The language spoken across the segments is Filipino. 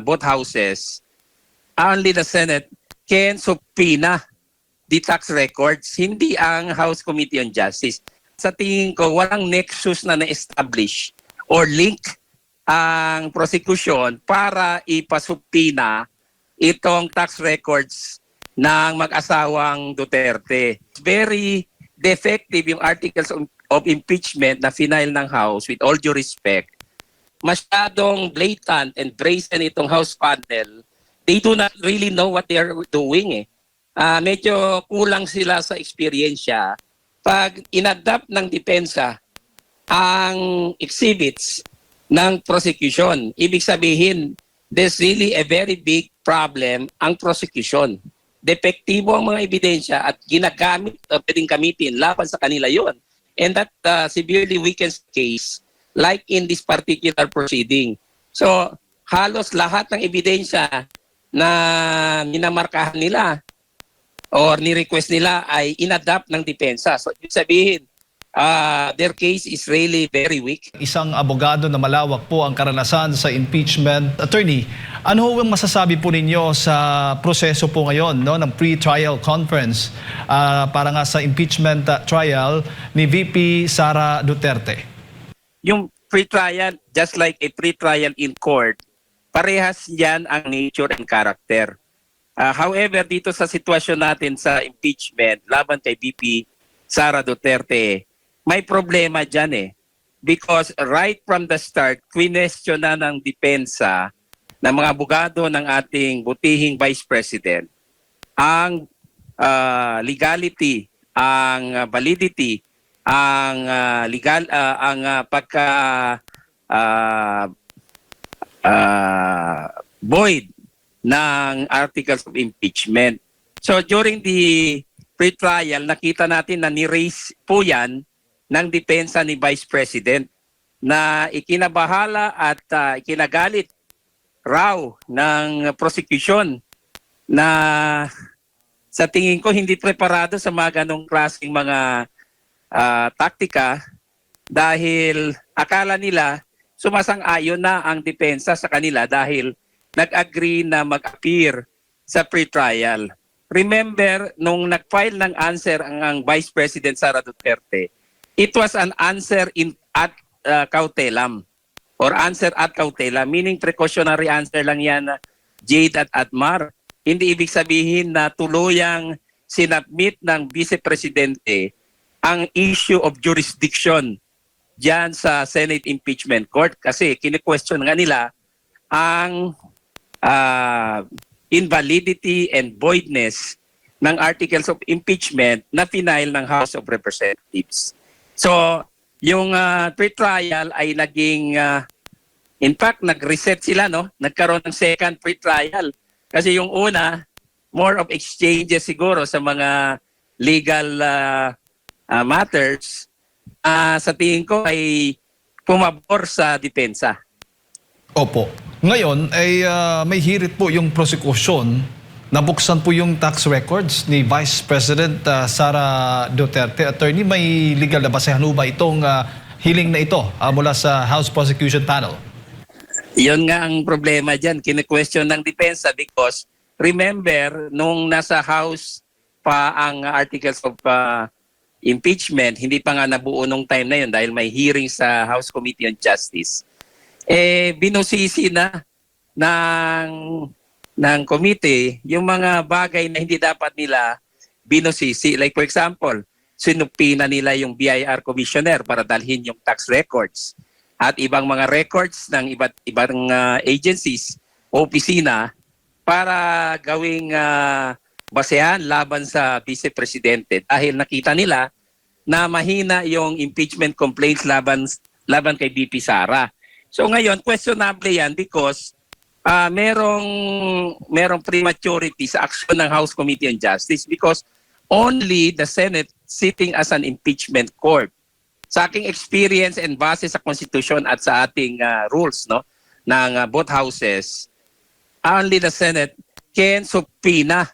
both houses, only the Senate can subpoena the tax records, hindi ang House Committee on Justice. Sa tingin ko, walang nexus na na-establish or link ang prosecution para ipasubpoena itong tax records ng mag-asawang Duterte. Very defective yung articles of impeachment na final ng House, with all due respect. Masyadong blatant and brazen itong House panel. They do not really know what they are doing. Medyo kulang sila sa eksperyensya. Pag inadapt ng depensa ang exhibits ng prosecution, ibig sabihin, there's really a very big problem ang prosecution. Depektibo ang mga ebidensya at ginagamit, pwedeng gamitin laban sa kanila yon. And that severely weakens the case, like in this particular proceeding. So, halos lahat ng ebidensya na minamarkahan nila or ni-request nila ay inadapt ng depensa. So, ibig sabihin, their case is really very weak. Isang abogado na malawak po ang karanasan sa impeachment. Attorney, ano ho ang masasabi po ninyo sa proseso po ngayon, no, ng pre-trial conference para nga sa impeachment trial ni VP Sara Duterte? Yung pre-trial, just like a pre-trial in court, parehas yan ang nature and character. However, dito sa sitwasyon natin sa impeachment laban kay VP Sara Duterte, may problema dyan because right from the start, question na ng depensa ng mga abogado ng ating butihing Vice President ang legality, ang validity, ang void ng articles of impeachment. So during the pre-trial, nakita natin na ni-raise po yan ng depensa ni Vice President na ikinabahala at ikinagalit raw ng prosecution na sa tingin ko hindi preparado sa mga ganong klaseng mga taktika dahil akala nila sumasang-ayon na ang depensa sa kanila dahil nag-agree na mag-appear sa pre-trial. Remember, nung nag-file ng answer ang Vice President Sara Duterte, it was an answer at cautelam or answer at cautelam, meaning precautionary answer lang yan, Jade at Atmar. Hindi ibig sabihin na tuluyang sinabmit ng Vice Presidente ang issue of jurisdiction diyan sa Senate Impeachment Court kasi kine-question nga nila ang invalidity and voidness ng articles of impeachment na final ng House of Representatives. So, yung pre-trial ay naging, in fact, nag-reset sila, no? Nagkaroon ng second pre-trial. Kasi yung una, more of exchanges siguro sa mga legal matters, sa tingin ko ay pumabor sa depensa. Opo. Ngayon ay may hirit po yung prosecution. Nabuksan po yung tax records ni Vice President Sara Duterte. Attorney, may legal na basehan ba itong hiling na ito mula sa House Prosecution Panel? Yun nga ang problema dyan. Kine-question ng depensa because remember, nung nasa House pa ang articles of impeachment, hindi pa nga nabuo nung time na yun dahil may hearing sa House Committee on Justice. Binusisi na ng committee yung mga bagay na hindi dapat nila binusisi. Like for example, sinupina nila yung BIR commissioner para dalhin yung tax records at ibang mga records ng ibang agencies o opisina para gawing basehan laban sa Vice Presidente dahil nakita nila na mahina yung impeachment complaints laban kay VP Sara. So ngayon, questionable yan because merong prematurity sa aksyon ng House Committee on Justice because only the Senate sitting as an impeachment court. Sa aking experience and base sa Constitution at sa ating rules ng both houses, only the Senate can subpoena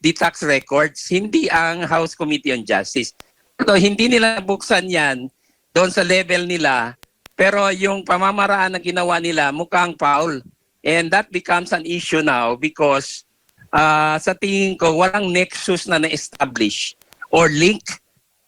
the tax records, hindi ang House Committee on Justice. So, hindi nila buksan yan doon sa level nila, pero yung pamamaraan na ginawa nila mukhang foul. And that becomes an issue now because sa tingin ko walang nexus na na-establish or link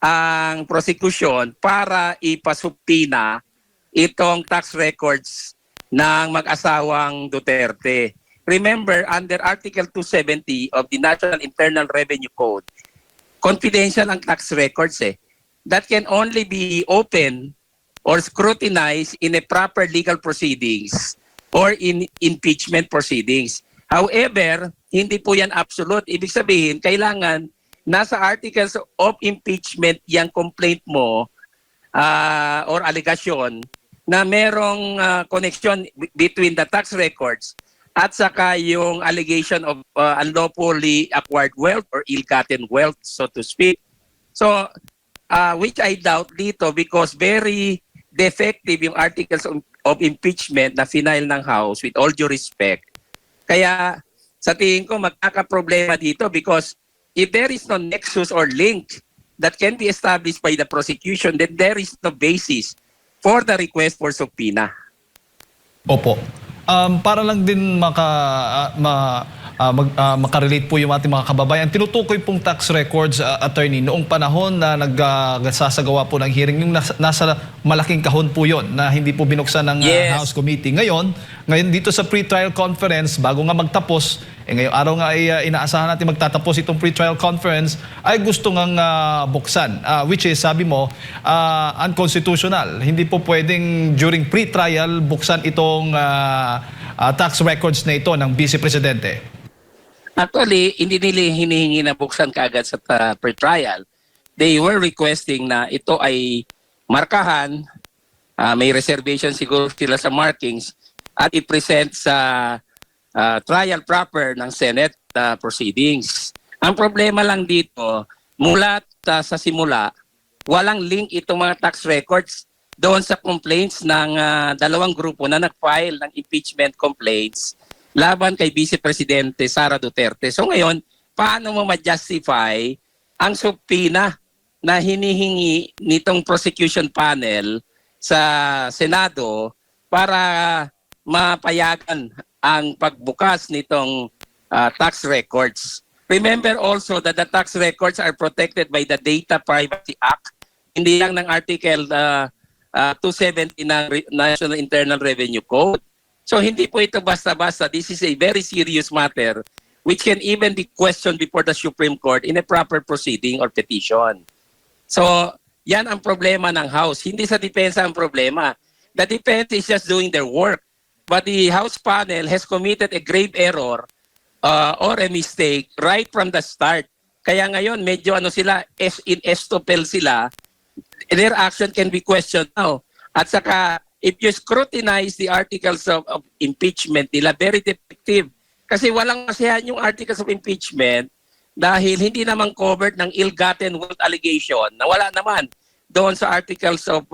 ang prosecution para ipasubpina itong tax records ng mag-asawang Duterte. Remember, under Article 270 of the National Internal Revenue Code, confidential ang tax records that can only be open or scrutinized in a proper legal proceedings or in impeachment proceedings. However, hindi po yan absolute. Ibig sabihin, kailangan nasa articles of impeachment yung complaint mo or allegation na merong connection between the tax records at saka yung allegation of unlawfully acquired wealth or ill-gotten wealth, so to speak. So, which I doubt dito because very defective yung articles of impeachment na final ng House with all due respect. Kaya sa tingin ko magkakaproblema dito because if there is no nexus or link that can be established by the prosecution, then there is no basis for the request for subpoena. Opo. Para lang din makarelate po yung ating mga kababayan, tinutukoy pong tax records, attorney, noong panahon na nagsasagawa po ng hearing, yung nasa malaking kahon po yon na hindi po binuksan ng House Committee. Ngayon dito sa pre-trial conference, bago nga magtapos, ngayong araw nga ay inaasahan natin magtatapos itong pre-trial conference, ay gusto ngang buksan, which is, sabi mo, unconstitutional. Hindi po pwedeng during pre-trial buksan itong tax records na ito ng Vice Presidente. Actually, hindi nila hinihingi na buksan kaagad sa pre-trial. They were requesting na ito ay markahan, may reservation siguro sila sa markings, at i-present sa trial proper ng Senate proceedings. Ang problema lang dito, mula sa simula, walang link itong mga tax records doon sa complaints ng dalawang grupo na nag-file ng impeachment complaints laban kay Vice Presidente Sara Duterte. So ngayon, paano mo ma-justify ang subpoena na hinihingi nitong prosecution panel sa Senado para mapayagan ang pagbukas nitong tax records? Remember also that the tax records are protected by the Data Privacy Act, hindi lang ng Article 270 ng National Internal Revenue Code. So hindi po ito basta-basta. This is a very serious matter which can even be questioned before the Supreme Court in a proper proceeding or petition. So yan ang problema ng House. Hindi sa depensa ang problema. The defense is just doing their work. But the House panel has committed a grave error or a mistake right from the start. Kaya ngayon medyo sila, in estoppel sila. Their action can be questioned now. At saka, if you scrutinize the articles of impeachment nila, very defective. Kasi walang masiyahan yung articles of impeachment dahil hindi naman covered ng ill-gotten wealth allegation na wala naman doon sa articles of,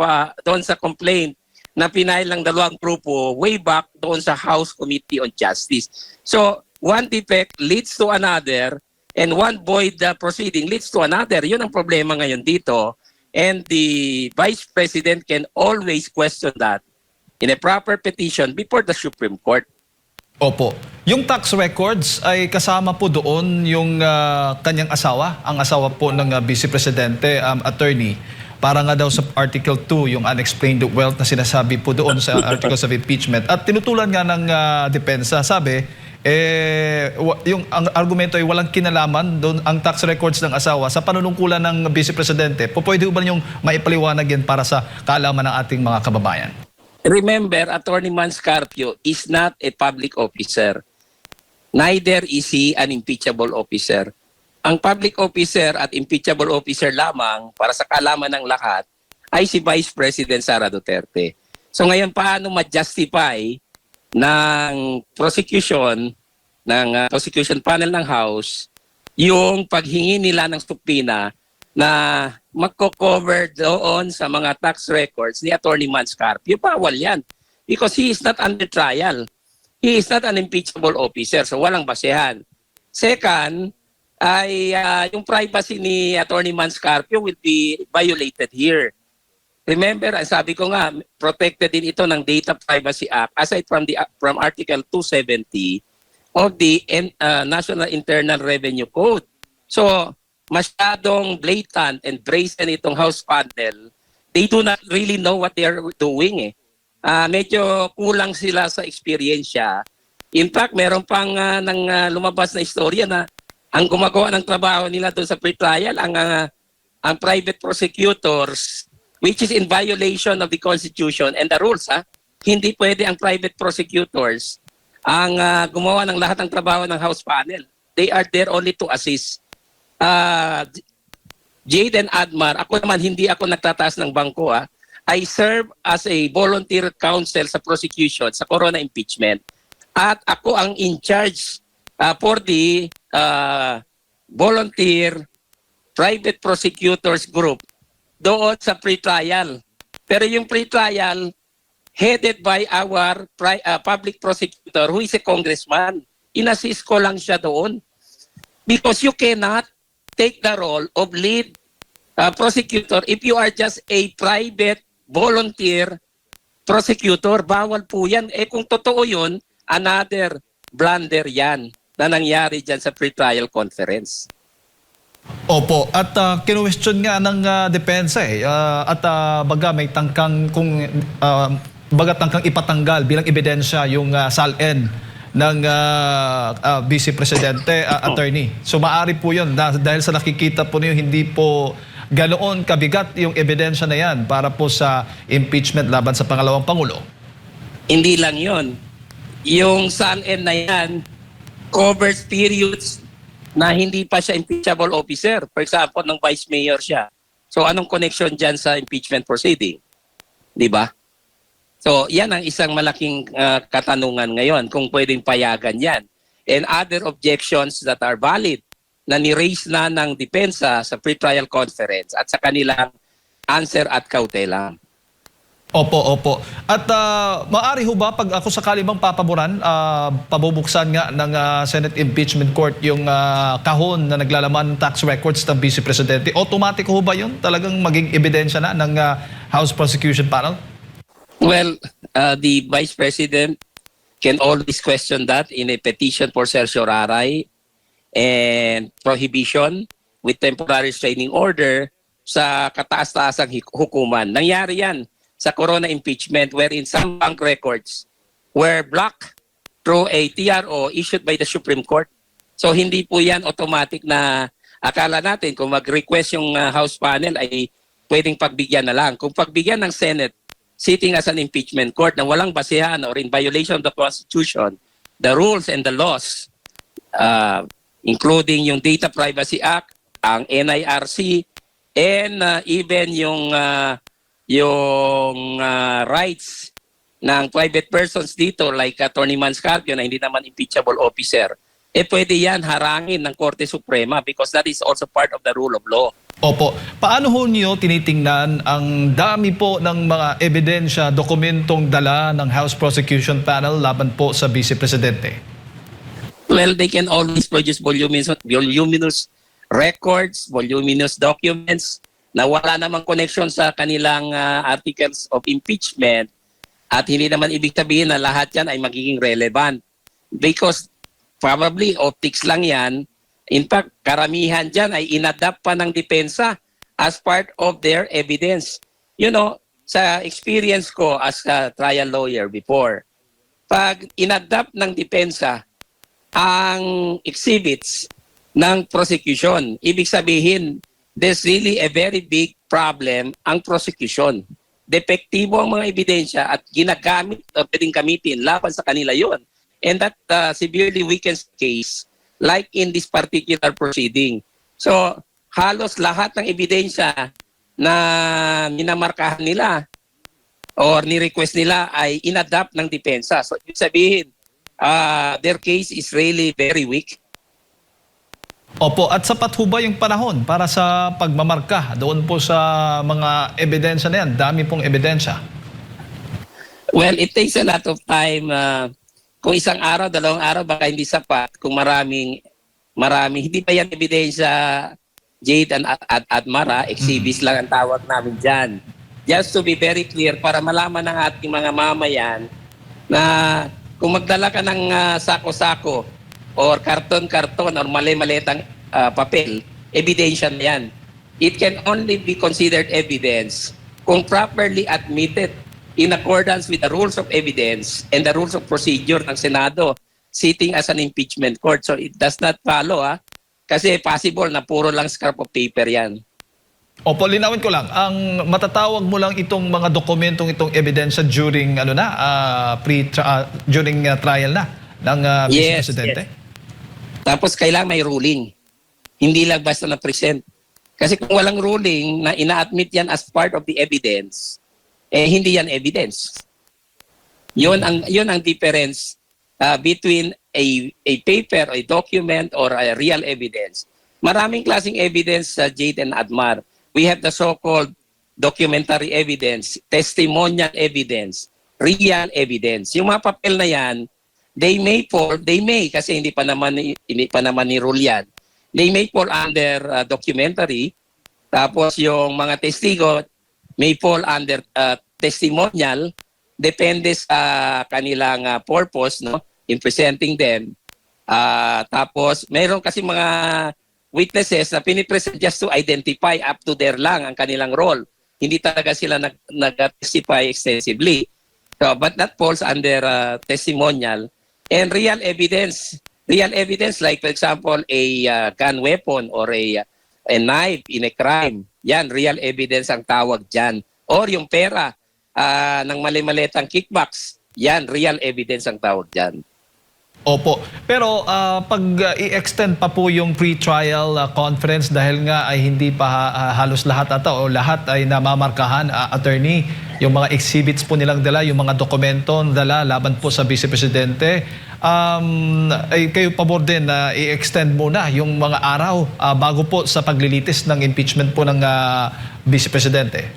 doon sa complaint na pinail ng dalawang grupo way back doon sa House Committee on Justice. So, one defect leads to another and one void proceeding leads to another. Yun ang problema ngayon dito. And the Vice President can always question that in a proper petition before the Supreme Court. Opo. Yung tax records ay kasama po doon yung kanyang asawa, ang asawa po ng Vice Presidente, attorney. Para nga daw sa Article 2, yung unexplained wealth na sinasabi po doon sa Articles of Impeachment. At tinutulan nga ng depensa, sabi, ang argumento ay walang kinalaman doon ang tax records ng asawa sa panunungkulan ng Vice Presidente. Pwede ba niyong maipaliwanag yan para sa kaalaman ng ating mga kababayan? Remember, Attorney Manscarpio is not a public officer. Neither is he an impeachable officer. Ang public officer at impeachable officer lamang, para sa kaalaman ng lahat, ay si Vice President Sara Duterte. So ngayon, paano ma-justify ng prosecution panel ng House yung paghingi nila ng subpoena na magko-cover doon sa mga tax records ni Attorney Manscarpio? Bawal yan because he is not under trial. He is not an impeachable officer, so walang basehan. Second, ay yung privacy ni Attorney Manscarpio will be violated here. remember, ang sabi ko nga, protected din ito ng Data Privacy Act aside from Article 270 of the National Internal Revenue Code. So, masyadong blatant and brazen itong House panel. They do not really know what they are doing. Medyo kulang sila sa eksperyensya. In fact, meron pang lumabas na istorya na ang gumagawa ng trabaho nila doon sa pre-trial, ang private prosecutors, which is in violation of the Constitution and the rules. Hindi pwede ang private prosecutors ang gumawa ng lahat ng trabaho ng House panel. They are there only to assist. Jade and Admar, ako naman hindi ako nagtataas ng bangko. I serve as a volunteer counsel sa prosecution sa Corona impeachment. At ako ang in charge for the volunteer private prosecutors group doon sa pre-trial. Pero yung pre-trial headed by our public prosecutor who is a congressman. Inassist ko lang siya doon. Because you cannot take the role of lead prosecutor if you are just a private volunteer prosecutor. Bawal po yan. Kung totoo yun, another blunder yan na nangyari dyan sa pre-trial conference. Opo, at kinuwestiyon nga ng depensa at baga may tangkang tangkang ipatanggal bilang ebidensya yung SALN ng Vice Presidente Attorney. So maaari po yun dahil sa nakikita po niyo hindi po ganoon kabigat yung ebidensya na yan para po sa impeachment laban sa pangalawang Pangulo. Hindi lang yun. Yung SALN na yan covers periods na hindi pa siya impeachable officer. For example, ng vice mayor siya. So anong connection dyan sa impeachment proceeding? Di ba? So yan ang isang malaking katanungan ngayon kung pwedeng payagan yan. And other objections that are valid na ni-raise na ng depensa sa pre-trial conference at sa kanilang answer at kautela. Opo. At maaari ho ba pag ako sakali bang papaboran, pabubuksan nga ng Senate Impeachment Court yung kahon na naglalaman ng tax records ng Vice Presidente, automatic ho ba yun? Talagang maging ebidensya na ng House Prosecution Panel? Well, the Vice President can always question that in a petition for certiorari and prohibition with temporary restraining order sa kataas-taasang hukuman. Nangyari yan sa Corona impeachment wherein some bank records were blocked through a TRO issued by the Supreme Court. So hindi po yan automatic na akala natin kung mag-request yung House panel ay pwedeng pagbigyan na lang. Kung pagbigyan ng Senate sitting as an impeachment court na walang basehan or in violation of the Constitution, the rules and the laws, including yung Data Privacy Act, ang NIRC, and even yung rights ng private persons dito like Attorney Manscarpio na hindi naman impeachable officer, pwede yan harangin ng Korte Suprema because that is also part of the rule of law. Opo. Paano ho niyo tinitingnan ang dami po ng mga ebidensya, dokumentong dala ng House Prosecution Panel laban po sa Vice Presidente? Well, they can always produce voluminous records, voluminous documents na wala namang connection sa kanilang articles of impeachment at hindi naman ibig sabihin na lahat yan ay magiging relevant because probably optics lang yan. In fact, karamihan dyan ay inadapt pa ng depensa as part of their evidence. You know, sa experience ko as a trial lawyer before, pag inadapt ng depensa ang exhibits ng prosecution, ibig sabihin, there's really a very big problem ang prosecution. Depektibo ang mga ebidensya at ginagamit o pwedeng gamitin laban sa kanila yon. And that severely weakens case like in this particular proceeding. So, halos lahat ng ebidensya na minamarkahan nila or ni-request nila ay inadapt ng depensa. So, ibig sabihin, their case is really very weak. Opo, at sapat ho ba yung panahon para sa pagmamarka doon po sa mga ebidensya na yan? Dami pong ebidensya. Well, it takes a lot of time. Kung isang araw, dalawang araw, baka hindi sapat. Kung marami, hindi pa yan ebidensya, Jade at Admara, exhibits lang ang tawag namin dyan. just to be very clear para malaman ng ating mga mamayan na kung magdala ka ng sako-sako or karton-karton or mali-malitang papel, ebidensya na yan. It can only be considered evidence kung properly admitted in accordance with the rules of evidence and the rules of procedure ng Senado sitting as an impeachment court. So it does not follow, kasi possible na puro lang scrap of paper yan. Opo, linawin ko lang. Ang matatawag mo lang itong mga dokumentong itong ebidensya during trial na ng Vice Presidente? Yes. Tapos kailangan may ruling. Hindi lang basta na-present. Kasi kung walang ruling na ina-admit yan as part of the evidence, hindi yan evidence. Yun ang difference between a paper, a document, or a real evidence. Maraming klaseng evidence sa Jade and Admar. We have the so-called documentary evidence, testimonial evidence, real evidence. Yung mga papel na yan, they may kasi hindi pa naman ni rule yan. They may fall under documentary. Tapos yung mga testigo may fall under testimonial. Depende sa kanilang purpose, no, in presenting them. Tapos mayroon kasi mga witnesses na pinipresent just to identify, up to there lang ang kanilang role. Hindi talaga sila nag-testify extensively. So, but that falls under testimonial. And real evidence like for example a gun weapon or a knife in a crime, yan, real evidence ang tawag dyan. Or yung pera ng mali-malitang kickbacks, yan, real evidence ang tawag dyan. Opo. Pero pag i-extend pa po yung pre-trial conference dahil nga ay hindi pa halos lahat o lahat ay namamarkahan, attorney, yung mga exhibits po nilang dala, yung mga dokumento dala laban po sa Vice Presidente, ay kayo pabor din na i-extend muna yung mga araw bago po sa paglilitis ng impeachment po ng Vice Presidente?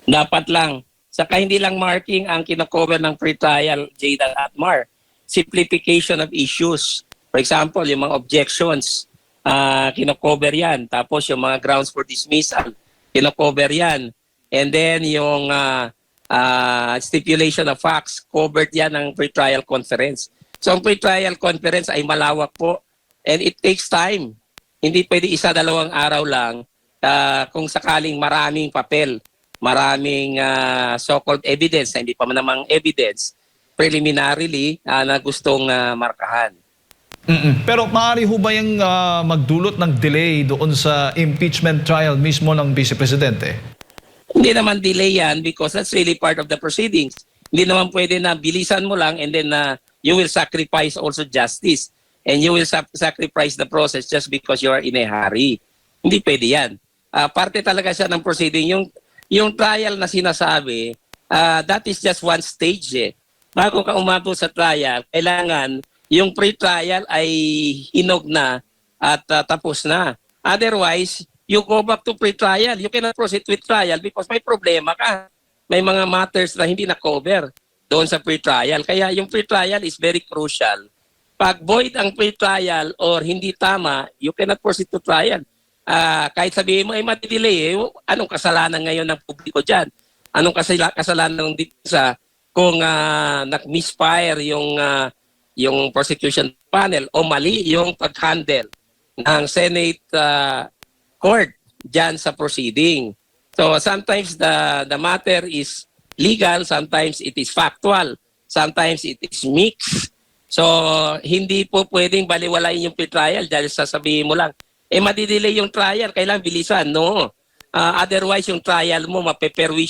Dapat lang. Saka hindi lang marking ang kinakover ng pre-trial, Jade and Admar. Simplification of issues. For example, yung mga objections, kinakover yan. Tapos yung mga grounds for dismissal, kinakover yan. And then yung stipulation of facts, covered yan ng pre-trial conference. So ang pre-trial conference ay malawak po. And it takes time. Hindi pwede isa-dalawang araw lang kung sakaling maraming papel, maraming so-called evidence na hindi pa namang evidence, preliminarily na gustong markahan. Pero maaari ho ba yung magdulot ng delay doon sa impeachment trial mismo ng Vice Presidente? Hindi naman delay yan because that's really part of the proceedings. Hindi naman pwede na bilisan mo lang and then you will sacrifice also justice and you will sacrifice the process just because you are in a hurry. Hindi pwede yan. Parte talaga siya ng proceeding. Yung trial na sinasabi, that is just one stage. Bago ka umabot sa trial, kailangan yung pre-trial ay hinog na at tapos na. Otherwise, you go back to pre-trial. You cannot proceed with trial because may problema ka. May mga matters na hindi na-cover doon sa pre-trial. Kaya yung pre-trial is very crucial. Pag void ang pre-trial or hindi tama, you cannot proceed to trial. Kahit sabihin mo, matidelay, anong kasalanan ngayon ng publiko dyan? Anong kasalanan ng depensa kung nag-misfire yung prosecution panel o mali yung pag-handle ng Senate court dyan sa proceeding. So sometimes the matter is legal, sometimes it is factual, sometimes it is mixed. So hindi po pwedeng baliwalain yung pre-trial dahil sasabihin mo lang, madidelay yung trial, kailangan bilisan. No. Otherwise yung trial mo mapeperwisyo